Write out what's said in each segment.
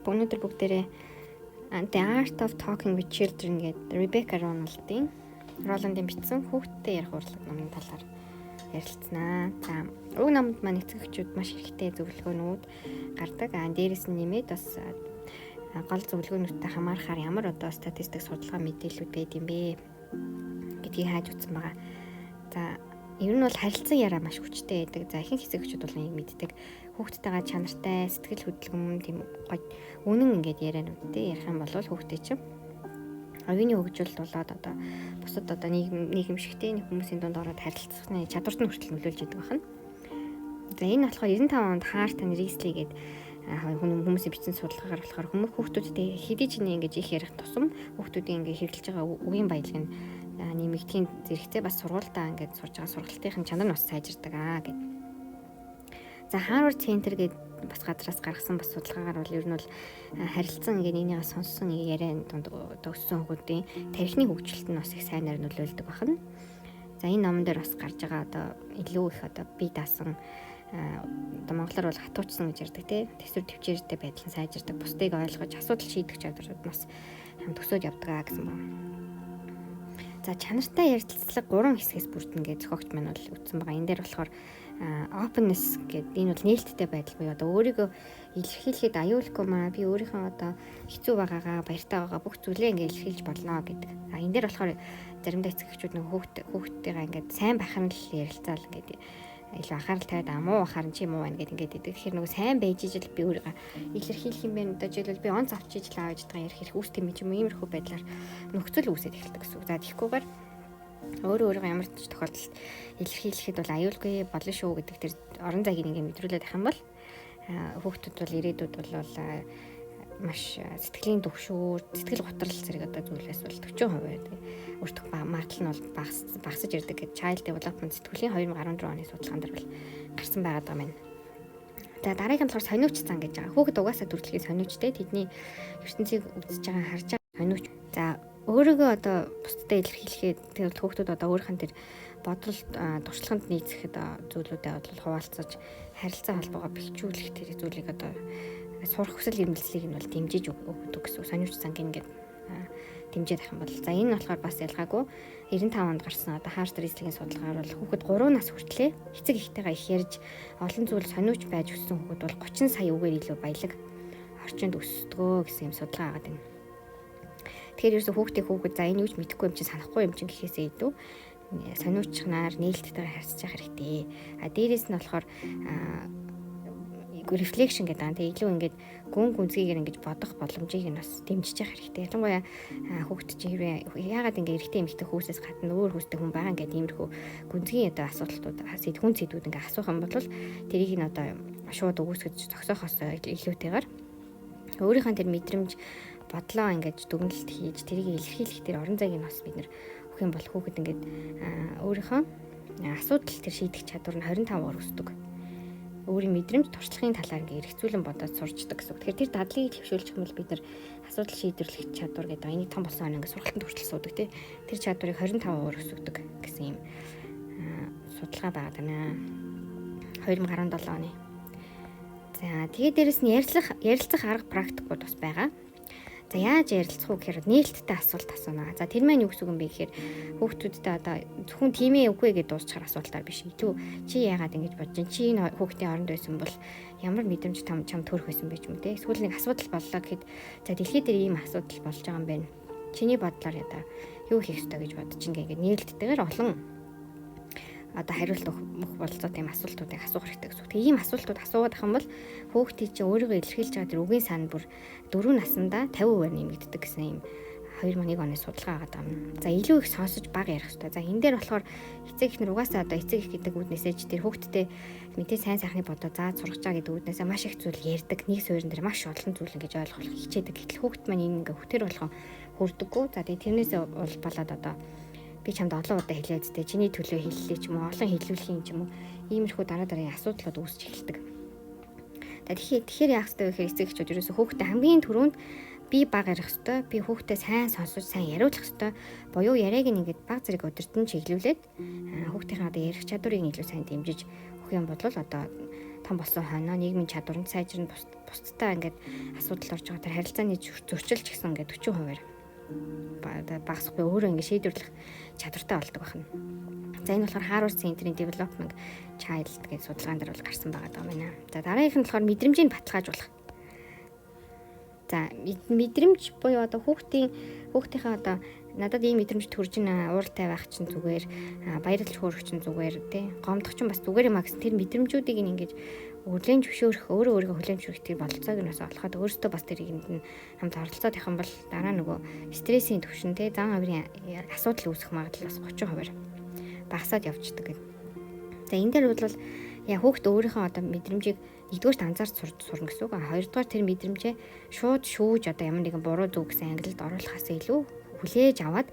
өнөөдөр бүгдээрээ The Art of Talking with Children гэдэг Rebecca Rolland-ийн бичсэн хүүхдтэй ярих урлаг номын талаар ярилцсанаа. За, уг номонд маань эцэгчүүд маш хэрэгтэй зөвлөгөөнүүд гардаг. Дээрээс нь нэмээд бас гол зөвлөгөөнүүдтэй хамаарахаар ямар одоо статистик судалгаа мэдээлэлүүд байд юм бэ гэдгийг хайж үзсэн байгаа. За, ер нь бол харилцан яриа маш хүчтэй байдаг. За, ихэнх эцэгчүүд бол энийг мэддэг. Хүүхдтэйгээ чанартай, сэтгэл хөдлөм тийм гоё үнэн ингээд яриануудтэй ярих юм бол хүүхдээ чинь оюуны хөгжилд болоод одоо бусад одоо нийгэмшигтэй хүмүүсийн дунд ороод харилцахны чадварт нь хүртэл нөлөөлж идэг байна. За энэ болохоор 95 онд Харт and Risley гэдэг хүмүүсийн бичсэн судалгаагаар болохоор хүүхдүүдтэй хэдий ч ингэж их ярих тусам хүүхдүүдийн ингэ хэрэглэж байгаа үгийн баялаг нь нэмэгдэхийн зэрэгцээ бас сургуультаа ингэж сурж байгаа сургалтын чанар нь бас сайжирдаг гэдэг. За Harvard Center гэдэг бас газраас гаргасан бас судалгаагаар бол ер нь бол харилцан ингээд энийг сонссон яриан донд өссөн хүүхдийн тархины хөгжилт нь бас их сайнаар нөлөөлдөг байна. За энэ номон дээр бас гарч байгаа одоо илүү их одоо бие даасан одоо монголоор бол хатуучсан гэж ярьдаг тийм төсвөр төвчээртэй байдлын сайжирдаг, бусдыг ойлгож асуудал шийдэх чадварууд нас хамт өсөж явдаг гэсэн байна. За чанартай ярилцлага 3 хэсгээс бүрдэнэ гэж зохиогч маань бол үтсэн байгаа. Энэ дээр болохоор openness гэдэг энэ бол нээлттэй байдал буюу одоо өөрийгөө илэрхийлэхэд аюулгүй маа би өөрийнхөө одоо хэцүү байгаагаа баяртай байгаа бүх зүйлээ ингээд илэрхийлж болно гэдэг. Энэ дээр болохоор заримдаа эцэгчүүд нэг хүүхдтэйгээ ингээд сайн байхаар л ярилцаал ингээд илүү анхаарал тавиад муу ахаар чи муу байна гэдэг ингээд идэг. Тэгэхээр нөгөө сайн байж ижил би өөрийгөө илэрхийлэх юм байна. Одоо жишээлбэл би онц авчиж л аавж байгаа ярих хэрэг үүсдэг юм юм иймэрхүү байдлаар нөхцөл үүсэж эхэлдэг гэсэн үг. За тэгэхгүйгээр өөрийгөө ямар ч тохиолдолд илэрхийлэхэд бол аюулгүй болно шүү гэдэг тэр орон зайг ингээ мэдрүүлээд ах юм бол хүүхдүүд бол ирээдүйд бол маш сэтгэлийн төвшөр, сэтгэл готрол зэрэг одоо зүйлээс бол 40% өртөх магадлал нь бол багасж ирдэг гэж Child Development сэтгүүлийн 2014 оны судалгаан дээр бол гарсан байгаа юм. За дараагийн нь болохоор сониуч зан гэж байгаа. Хүүхэд угаасаа төрөлхийн сониучтэй тэдний ертөнцийг үзэж байгаа харж байгаа сониуч. За өөрийгөө одоо бусдад илэрхийлэхэд тэр хүүхдүүд одоо өөрийнх нь тэр бодол туршлаганд нийцэхэд зүйлүүдэд бол хуваалцаж харилцаа холбоогоо бэхжүүлэх тэр зүйлийг одоо сурах хүсэл эрмэлзлийг нь бол дэмжиж өгдөг гэсэн сониуч зангийн ингээд дэмжиж авах юм бол за энэ болохоор бас ялгаагүй 95 онд гарсан одоо Харт Рислигийн судалгаагаар бол хүүхэд 3 нас хүртлээр эцэг эхтэйгээ их ярьж олон зүйл сониуч байж өссөн хүүхэд бол 30 сая үгээр илүү баялаг орчинд өсдгөө гэсэн юм судалгаа агаад байна. Тэгэхээр ерөөсө хүүхэд за энэ юуж мэдэхгүй юм чи санахгүй юм чи гэхээсээ илүү сониучнаар нээлттэйгээр харьцаж явах хэрэгтэй. Дээрээс нь болохоор reflection гэдэг нь илүү ингээд гүн гүнзгийгээр ингэж бодох боломжийг нь бас дэмжиж явах хэрэгтэй. Ялангуяа хүүхэд чинь хэрвээ яагаад ингээд эрэгтэй эмэгтэй хүүсээс гадна өөр хүүстэй хүн байгаа ингээд иймэрхүү гүнзгий одоо асуудлууд хүн сэдвүүд ингээд асуух юм бол тэрийг нь одоо шууд өгөөсгөж зогсоохоос илүүтэйгээр өөрийнхөө тэр мэдрэмж бодлоо ингээд дүгнэлт хийж тэрийг илэрхийлэх тэр орон зайг нь бас бид нэр өгөх юм бол хүүхэд ингээд өөрийнхөө асуудал тэр шийдэх чадвар нь 25% өсдөг. Өөрийн мэдрэмж туршлагын талаар ингээ эргцүүлэн бодоод сурчдаг гэсэн үг. Тэгэхээр тэр дадлыг хөвшүүлчих юм бол бид нар асуудал шийдвэрлэх чадвар гэдэг энийг том болсон ингээ сургалтанд хүртэл суудаг тий. Тэр чадварыг 25% өсгөдөг гэсэн юм судалгаа байгаа даа. 2017 оны. За тэгээд дээрэс нь ярилцах арга практикууд бас байгаа. За яаж ярилцах вэ гэхээр нээлттэй асуулт асууна. За тэр маань юу гэсэн үг юм бэ гэхээр хүүхдүүдтэй одоо зөвхөн тийм ээ үгүй гэж дуусчихар асуултаар биш. Илүү чи яагаад ингэж бодож чинь чи энэ хүүхдийн оронд байсан бол ямар мэдрэмж чам төрөх байсан бэ ч юм те. Эсвэл нэг асуудал боллоо гэхэд за дэлхийд дээр ийм асуудал болж байгаа юм байна. Чиний бодлоор яда юу хийх ёстой гэж бодож ингээ нээлттэйгээр олон одоо хариулт өгөх болцоо тийм асуултуудыг асуух хэрэгтэй гэсэн үг. Тэгээ ийм асуултууд асуугаад ах юм бол хүүхдийн чинь өөрийгөө илэрхийлж байгаа тэр үгийн сан бүр 4 наснда 50% нэмэгддэг гэсэн юм 2001 оны судалгаа байгаа даа. За илүү их сонсож бага ярих хэрэгтэй. За энэ дээр болохоор эцэг эхнэр угаасаа одоо эцэг их гэдэг үднээсээ ч тэр хүүхдтэй мэдээ сайн сайхны бодоо зааж сургаж байгаа гэдэг үднээсээ маш их зүйл ярьдаг. Нэг суурин дээр маш олон зүйл ингэж ойлгох хичээдэг. Гэтэл хүүхд маань энэ ингээ хөтөр болгон хүрдэггүй. За тэгээ тэрнээсээ болоод одоо би чамд олон удаа хэлээд зтэй чиний төлөө хэллээ ч юм уу олон хэлүүлэх юм ч юм уу иймэрхүү дараа дараагийн асуудлууд үүсч эхэлдэг. Тэгэхээр яах ёстой вэ гэхээр эцэгчүүд ерөөсөө хүүхдэд хамгийн түрүүнд би бага ярих ёстой, би хүүхдэд сайн сонсож сайн яриулах ёстой. Буюу яриаг ингээд баг зэрэг өдөртөн чиглүүлээд хүүхдийн одоо ярих чадварыг илүү сайн дэмжиж өгөх юм бол одоо том болсон хойно нийгмийн чадвар нь сайжирна, бусдтай ингээд асуудал орж байгаа тэр харилцааны зөрчилж гэсэн ингээд 40%-аар багасгүй өөрөө ингээд шийдвэрлэх чадвартай болдог байна. За энэ болохоор Harvard Center-ийн Development Child гэдэг судалгаан дээр бол гарсан байгаа юм байна. За дараагийнх нь болохоор мэдрэмжийг баталгаажуулах. За мэдрэмж буюу одоо хүүхдийнхээ одоо надад ийм мэдрэмж төрж ийн ууралтай байх чинь зүгээр, баярлж хөөрөх чинь зүгээр тий. Гомдох чинь бас зүгээр юм а гэсэн тэр мэдрэмжүүдийг ингээд хүлээн зөвшөөрөх, өөрийгөө хүлээн зөвшөөрөх тэр бололцоог нь бас олоход өөрөөсөө бас тэрийг нь хамт оролцоод явах юм бол дараа нөгөө стрессийн түвшин тий зан авирын асуудал үүсэх магадлал бас 30%-аар багасаад явждаг гэдэг. За энэ дээр бол яа хүүхд өөрийнхөө одоо мэдрэмжийг нэгдүгээрт анзаарч сурна гэсэн үг. Хоёрдугаар тэр мэдрэмжээ шууд шүүж одоо ямар нэгэн буруу зүг гэсэн ангилалд оруулахаас илүү хүлээж аваад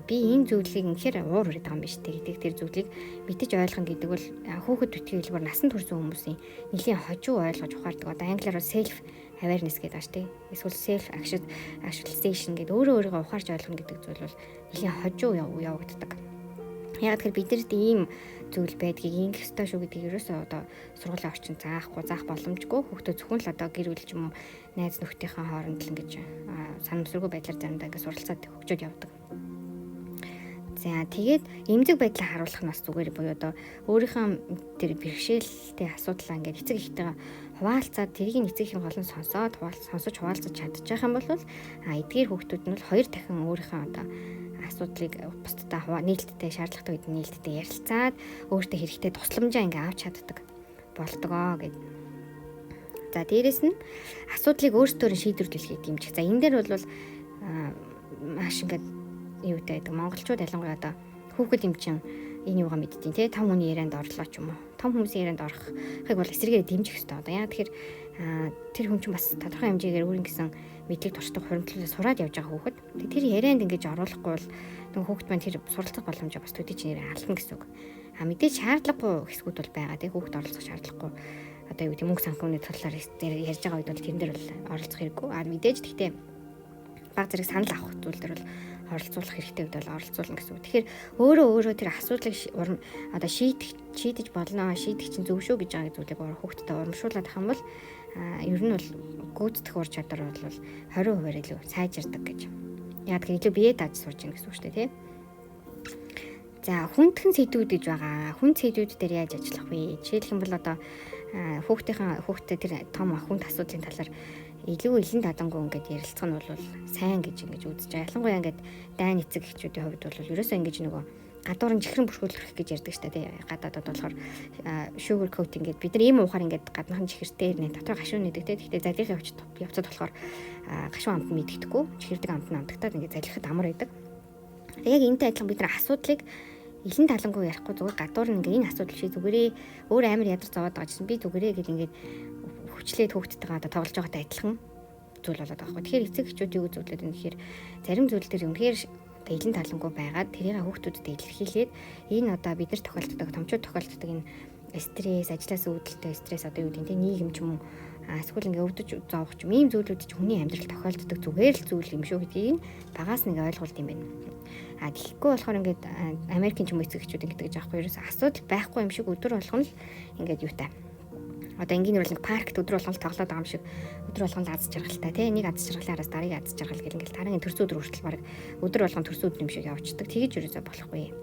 би энэ зүйлийг үнэхээр уур ураад байгаа юм биш гэдэг тэр зүйлийг мэдэж ойлгох гэдэг бол хүүхэд бүтгийн хэлбэр насанд хүрсэн хүмүүсийн нэлийн хожуу ойлгож ухаардаг. Одоо англиар self awareness гэдэг ааш тий. Эсвэл self actualization гэдэг өөрийгөө ухаарч ойлгох гэдэг зүйл бол нэлийн хожуу явагддаг. Яг тэгэхээр биднэрт ийм зүйл байдгийг ингэх ёстой шүү гэдгийг ерөөсөө одоо сургуулийн орчинд заах боломжгүй. Хүүхдүүд зөвхөн л одоо гэр бүл ч юм уу найз нөхдийнхээ хооронд л ингэж санамсаргүй байдлаар заримдаа ингэ суралцаад хөгжөөд явдаг. За тэгээд эмзэг байдлаа харуулах нь бас зүгээр буюу одоо өөрийнхөө тэр бэрхшээлтэй асуудлаа ингээд эцэг ихтэйгээ хуваалцаад тэрийг эцэг их болон сонсож хуваалцаж чадчих юм бол эдгээр хүүхдүүд нь бол 2 дахин өөрийнхөө одоо асуудлыг бусдад нээлттэй шаардлагатай үед нээлттэй ярилцаад өөртөө хэрэгтэй тусламжаа ингээ авч чаддаг болдгоо гэд. За дээрэс нь асуудлыг өөртөө шийдвэрлэхийг дэмжих. За энэ дээр бол маш ингээ юутай байдаг. Монголчууд ялангуяа одоо хүүхэд юм чин энэ юугаа мэдтiin тий том хүний ярианд орлоо ч юм уу. Том хүмүүсийн ярианд орохыг бол эсрэгээр дэмжих хэрэгтэй. Одоо яа тэгэхээр тэр хүн чинь бас тодорхой хэмжээгээр өөрийн гэсэн мэдлэг туршдаг хуримтлалаа сураад явж байгаа хүүхэд. Тэр ярианд ингэж оруулахгүй бол нөгөө хүүхэд маань тэр суралцах боломжоо бас төдий чинь алдна гэсэн үг. Мэдээж шаардлагагүй хэсгүүд бол байгаа тий хүүхэд оролцох шаардлагагүй. Одоо юу гэдэг мөнгө санхүүний талаар ярьж байгаа үед бол тэрэн дээр бол оролцох хэрэггүй. Мэдээж гэхдээ баг зэрэг санал авах зүйл дээр бол оролцуулах хэрэгтэй үед бол оролцуулна гэсэн үг. Тэгэхээр өөрөө тэр асуудлыг одоо шийдэж болно, шийдэх чинь зөв шүү гэж байгаа зүйлийг хүүхдэд урамшуулад ах юм бол ер нь бол гүйцэтгэх ур чадвар бол 20%-аар илүү сайжирдаг гэж. Яг тэгэхээр илүү бие дааж сурж гин гэсэн үг шүү дээ, тий. За хүндхэн сэдвүүд гэж байгаа. Хүнд сэдвүүд дээр яаж ажиллах вэ? Жишээлх юм бол одоо хүүхдээ тэр том хүнд асуудлын талаар илүү илэн дадангүй ингээд ярилцах нь бол сайн гэж ингэж үзэж байгаа. Ялангуяа ингээд дайн эцэг эхчүүдийн хувьд бол ерөөсөө ингэж нөгөө гадуурын чихрэн бүрхүүлэх гэж ярьдаг шүү дээ. Гадаадад болохоор sugar coating гэдэг бид нар ийм уухаар ингээд гаднахын чихэртэй нэ дотор гашуун нэдэг те. Гэхдээ залгийнхаа явцад болохоор гашуун амт нь мэддэггүй. Чихэрдэг амт нь амтагтаад ингээд залгихад амар байдаг. Яг энэтэй адилхан бид нар асуудлыг илэн талангүй ярихгүй зүгээр гадуур нь ингээд энэ асуудал чи зүгээрээ өөр амар ядар зовоод байгаа чинь би зүгээрээ гэл ингээд хүчлээд хүүхдтэйгээ одоо тоглож байгаатай адилхан зүйл болоод байгаа байхгүй. Тэгэхээр эцэг эхчүүд юу зүйлээд юм гэхээр зарим зүйл дээр үнэхээр илэн талангүй байгаад тэрийг хүүхдүүдэд илэрхийлээд энэ одоо бид нар тохиолддог томчууд тохиолддог энэ стресс, ажлаас үүдэлтэй стресс одоо юу гэдэг нь нийгэм ч юм уу эсвэл ингээ өвдөж зовох ч юм ийм зүйлүүд чинь хүний амьдрал тохиолддог зүгээр л зүйл юм шүү гэдгийг багаас нэг ойлгуулт юм байна. Тэгэхгүй болохоор ингээд Америкийн ч юм эцэг эхчүүд ингээд гэж аахгүй ерөөс асуудал байхгүй юм шиг өдөр болгоно л ингээд юутай. Одоо энгийн нэг паркт өдөр болгон тоглоод байгаа юм шиг өдөр болгон аз жаргалтай тий нэг аз жаргалаараас дараагийн аз жаргал гэл ингээл дараагийн төрсөн өдөр хүртэл баг өдөр болгон төрсөн өдөр юм шиг явчихдаг. Тэгэж ерөөсөй болохгүй.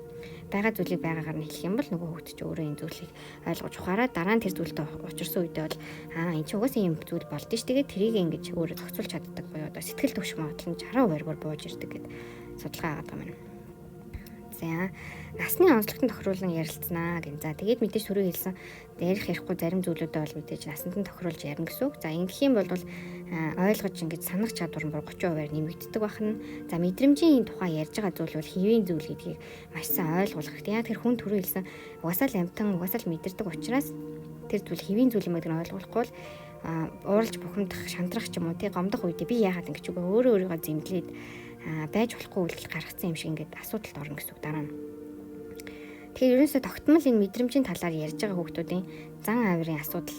Бага зүйлийг байгаагаар нь хэлэх юм бол нөгөө хүүхд ч өөрөө энэ зүйлийг ойлгож ухаараад дараа нь тэр зүйлтэй учирсан үедээ бол энэ ч угаасаа юм зүйл болдсон ш. Тэгээд тэрийг ингэж өөрөө зохицуулж чаддаг буюу одоо сэтгэл төвшин магадлал нь 60% бууж ирдэг гэд судалгаа гаргад байгаа юм. За насны онцлогтон тохируулан ярилцсанаа гэн. За тэгээд мэдээж түрүү хэлсэн дээрх ярихгүй зарим зүйлүүдээ бол мэдээж насанд нь тохируулж ярина гэсэн үг. За ингэх юм бол ойлгож ингэж санах чадвар нь 30%-аар нэмэгддэг байна. За мэдрэмжийн тухай ярьж байгаа зүйл бол хэвийн зүйл гэдгийг маш сайн ойлгох хэрэгтэй. Яг тэр хүн түрүү хэлсэн угаасаа л амтан угаасаа л мэдэрдэг учраас тэр зүйл хэвийн зүйл юм гэдгийг ойлгохгүй бол ууралж бухимдах, шантрах ч юм уу тий гомдох үедээ би яагаад ингэж үгүй өөрийгөө зэмлээд байж болохгүй үйлдэл гаргацсан юм шиг ингээд асуудалд орно гэсэн үг дараа нь. Тэгэхээр ерөөсөө тогтмол энэ мэдрэмжийн талаар ярьж байгаа хүүхдүүдийн зан авирын асуудал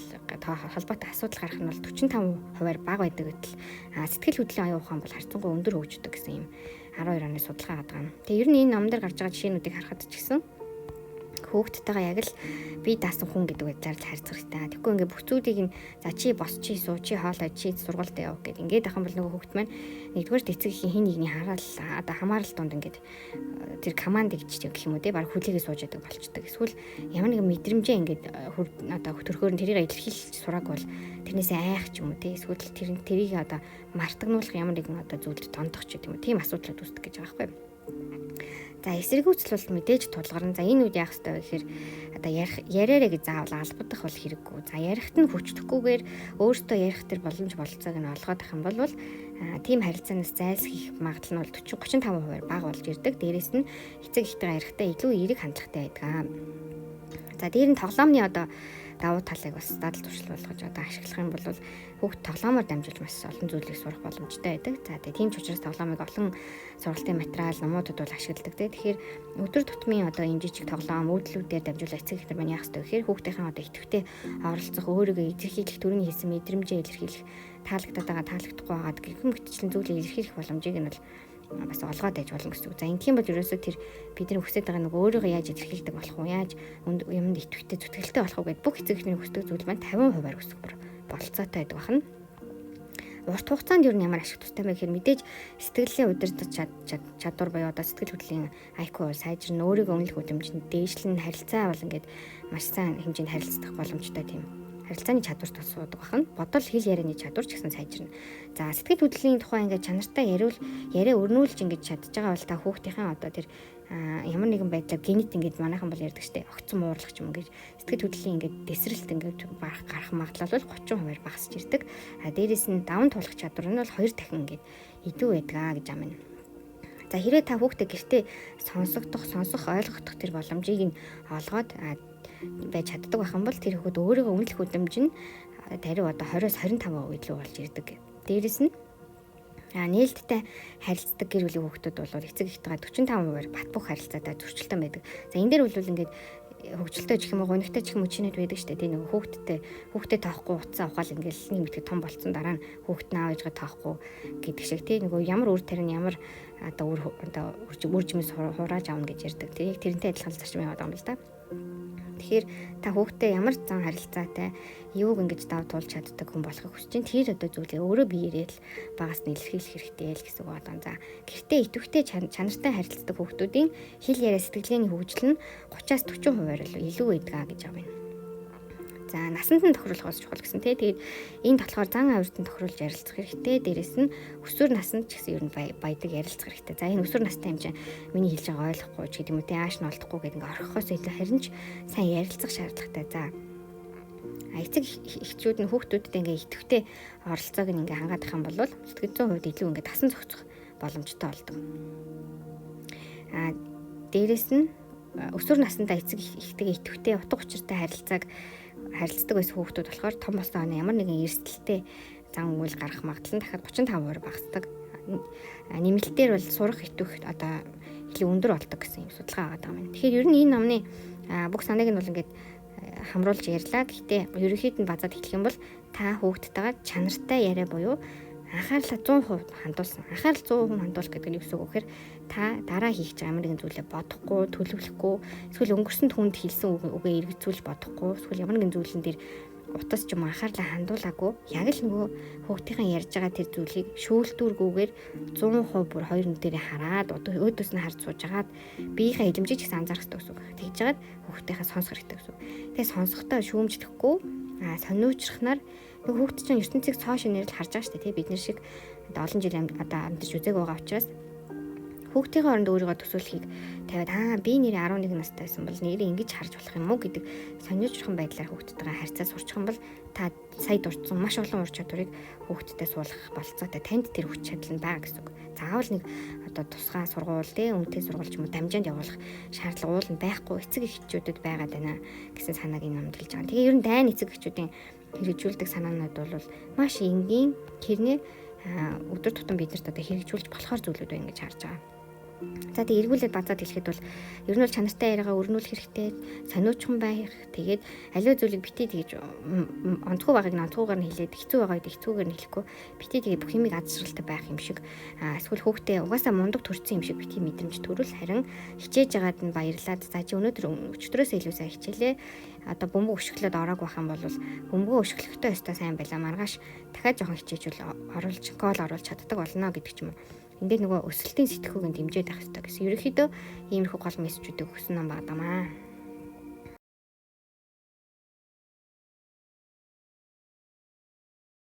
холбоотой асуудал гарах нь бол 45%-аар бага байдаг гэтэл сэтгэл хөдлөлийн оюун ухаан бол харьцангуй өндөр хөгждөг гэсэн юм 12 оны судалгаа гаргад байгаа. Тэгээ ер нь энэ номон дээр гарч байгаа жишээнүүдийг харахад ч гэсэн хүүхдтэйгээ яг л би даасан хүн гэдэг байдлаар л харьцах хэрэгтэй. Тэгэхгүй ингээд бүх зүйлийг нь за чи бос чи суу чи хоолой чи сургуульд яв гэд ингээд ахын бол нөгөө хүүхд маань нэгдүгээр эцэг хин нэгний хараал одоо хамаарал донд ингээд тэр команд гэж гэх юм уу те баг хүлээгээ сууж яадаг болчдөг. Эсвэл ямар нэгэн мэдрэмжээ ингээд одоо төрхөөр нь тэрийг илэрхийлж сурааг бол тэрнээсээ айх ч юм уу те эсвэл тэрийг одоо мартагнуулах ямар нэгэн одоо зүйлд дондох ч гэдэг юм. Тийм асуудлууд үүсдэг гэж байгаа байхгүй. За эсэргүүцэл бол мэдээж тулгарна. За энэ үед яах ёстой вэ гэхээр одоо яриараа гэж заавал албадах бол хэрэггүй. За ярихт нь хүчтэхгүйгээр өөртөө ярих тэр боломж бололцоог нь олгоод ах юм бол тийм харилцаанаас зайлсхийх магадлал нь бол 40-35% бага болж ирдэг. Дээрээс нь эцэг эхтэйгээ ярихдаа илүү эерэг хандлагатай байдаг. За дээр нь тоглоомны одоо давуу талыг бас дадал туршил болгож одоо ашиглах юм бол хүүхд тоглоомоор дамжуулж маш олон зүйлийг сурах боломжтой байдаг. За тийм ч учраас тоглоомыг олон сургалтын материал, номуудад бол ашигладаг. Тэгэхээр өдөр тутмын одоо энэ жижиг тоглоом үйлдэлүүдээр дамжуулах эцэг эхтер маань яах ёстой вэ гэхээр хүүхдийнхээ одоо идэвхтэй оролцох, өөрийгөө илэрхийлэх, төрөний хийсэн мэдрэмжээ илэрхийлэх, таалагдаад байгаа, таалагдахгүй байгаад гэх мэтчлэн зүйлийг илэрхийлэх боломжийг нь бол бас олгоод байж болно гэсэн үг. За ингэх юм бол ерөөсөө тэр бидний хүсэж байгаа нэг өөрийгөө яаж илэрхийлдэг болох уу, яаж юмд идэвхтэй зүтгэлтэй болох уу гэдээ бүх эцэг эхний хүсдэг зүйл маань 50% өсөх бололцоотой байдаг бахна. Урт хугацаанд юу ямар ашиг тустай вэ гэхээр мэдээж сэтгэлийн удирдах чадвар буюу одоо сэтгэл хөдлөлийн IQ бол сайжирна, өөрийгөө үнэлэх хөдөлмөнд дээшлэн харилцаа бол ингээд маш сайн хэмжээнд харилцах боломжтой тийм харилцааны чадвар тусуудаг бахна. Бодол хэл ярианы чадвар ч гэсэн сайжирна. За сэтгэл хөдлөлийн тухай ингээд чанартай яриа өрнүүлж ингээд чадж байгаа бол та хүүхдийн одоо тэр ямар нэгэн байдлаар генет ингээд манайхан бол ярьдаг штеп огцон муурлах юм ингээд сэтгэл хөдлөлийн ингээд дэсрэлт ингээд гарах магадлал бол 30% багасч ирдэг. Дээрээс нь даван туулах чадвар нь бол 2 дахин ингээд илүү байдаг гэж амна. За хэрвээ та хүүхдээ гэртээ сонсох ойлгох тэр боломжийг нь олгоод байж чаддаг байх юм бол тэр хүүхэд өөрийгөө үнэлэх хөдөлмж нь тариу одоо 20-25% илүү болж ирдэг. Дээрээс нь нээлттэй харилцдаг гэр бүлийн хүүхдүүд бол эцэг эхтэйгээ 45% бат бөх харилцаатай зөрчилтөн байдаг. За энэ дээр бол ингээд хөгжилтэй ч юм уу гонигтай ч юм уу чинэд байдаг штэ. Тэгээ нэг хүүхдээ тоохгүй утсаа ухаал ингээд нэг мэдээ том болцсон дараа нь хүүхд нь аав ээжгээ тоохгүй гэдэг шиг тийм нөгөө ямар үр тарин ямар одоо үржимээс хурааж авна гэж ярьдаг. Тэгээ тэрнтэй адилхан зарчим яваад байгаа юм л да. Тэгэхээр та хүүхдээ ямар зан харилцаатай юуг ингэж дав туулж чаддаг хүн болохыг хүсэж чинь тэр одоо зүйлээ өөрөө биеэрээ л багаас нь илэрхийлэх хэрэгтэй л гэсэн үг байна. За гэртээ идэвхтэй чанартай харилцдаг хүүхдүүдийн хэл яриа сэтгэлгээний хөгжил нь 30-40% илүү байдаг гэж байгаа юм. За насанд нь тохируулах бас чухал гэсэн тий. Тэгээд энэ болохоор зан авиртанд тохируулж ярилцах хэрэгтэй. Дээрэс нь өсвөр наснд ч гэсэн ер нь баядаг ярилцах хэрэгтэй. За энэ өсвөр настай юм чинь миний хэлж байгаа ойлгохгүй ч гэдэг юм уу тий ааш нь олдохгүй гэдэг ингээ орхихоос илүү харин ч сайн ярилцах шаардлагатай. За эцэг эхчүүд нь хүүхдүүдэд ингээ идэвхтэй оролцоог нь ингээ хангадах юм бол сэтгэл зүйн хувьд илүү ингээ тасан зохицох боломжтой болдог. Дээрэс нь өсвөр насндаа эцэг эхтэйгээ идэвхтэй утга учиртай харилцдаг байсан хүүхдүүд болохоор том болсон оны ямар нэгэн эрсдэлтэй зан үйл гарах магадлал нь дахиад 35% багасдаг. Нэмэлтээр бол сурах итвэх одоо илүү өндөр болдог гэсэн юм судалгаа байгаа юм. Тэгэхээр ер нь энэ номны бүх санааг нь бол ингээд хамруулж ярьлаа. Гэхдээ ерөнхийд нь базаад хэлэх юм бол та хүүхдтэйгээ чанартай яриа буюу анхаарлаа 100% хандуулсан. Анхаарал 100% хандуулах гэдэг нь юу гэсэн үг вэ гэхээр та дараа хийх ямар нэгэн зүйлээ бодохгүй, төлөвлөхгүй, эсвэл өнгөрсөн түнд хэлсэн үгээ эргэцүүлж бодохгүй, эсвэл ямар нэгэн зүйлэн дээр утас ч юм анхаарлаа хандуулаагүй яг л нөгөө хүүхдийн ярьж байгаа тэр зүйлийг шүүлтүүргүйгээр 100% бүр хоёр нүдэрээ хараад өөдөөс нь харж сууж агаад биеийнхээ хилэмжийг ч гэсэн анзаарах хэрэгтэй гэсэн үг. Тэгж жагаад хүүхдийнхээ сонсох хэрэгтэй гэсэн үг. Тэгээ сонсохдоо шүүмжлэхгүй сониучрахнаар нөгөө хүүхд чинь ертөнцийг цоо шинээр л харж байгаа шүү дээ тий бид нар шиг олон жил амьдарч үзег байгаа учраас хүүхдийн оронд өөрийгөө төсөөлөхийг тавиад би нэрээ 11 настай байсан бол нэрээ ингэж харж болох юм уу гэдэг сониучрахын байдлаар хүүхдтэйгээ харьцаа сурчих юм бол та сая дурдсан маш олон ур чадварыг хүүхдтэй суулгах болцоотой танд тэр хүч чадал нь байгаа гэсэн үг. Заавал нэг одоо тусгай сургууль тий үнэтэй сургууль ч юм уу дамжаанд явуулах шаардлага уул нь байхгүй эцэг эхчүүдэд байгаад байна гэсэн санааг энэ номд хэлж байгаа. Тэгээ ер нь дайн эцэг эхчүүдийн хэрэгжүүлдэг санаанууд бол маш энгийн хэрнээ өдөр тутам биднэрт одоо хэрэгжүүлж болохоор зүйлүүд байна гэж харж байгаа. За тэг эргүүлээд базаад хэлэхэд бол ер нь бол чанартай яриагаа өрнүүлэх хэрэгтэй, сониучхан байх. Тэгээд аливаа зүйлийг битээ тэгж онцгой байгааг нь онцгойгоор нь хэлээд хэцүү байгааг хэцүүгээр нь хэлэхгүй. Битээ тэгээ бүх юмыг аз жаргалтай байх юм шиг эсвэл хүүхдээ угаасаа мундаг төрсэн юм шиг битээ мэдрэмж төрөл харин хичээж байгаад нь баярлаад за чи өнөөдөр өчтөрөөсөө илүү сайн хичээлээ. Одоо бөмбөг өшгөлөд ороагүй хам бол бөмбөгөө өшгөлөхдөө өстой сайн байла. Маргааш дахиад жоохон хичээжүүл гол оруулж чаддаг болно гэдэг ч юм уу. Ингээд нөгөө өсөлтийн сэтгхүүг нь дэмжиж байх хэрэгтэй гэсэн. Ерөнхийдөө иймэрхүү гол мессежүүдийг өгсөн юм байна.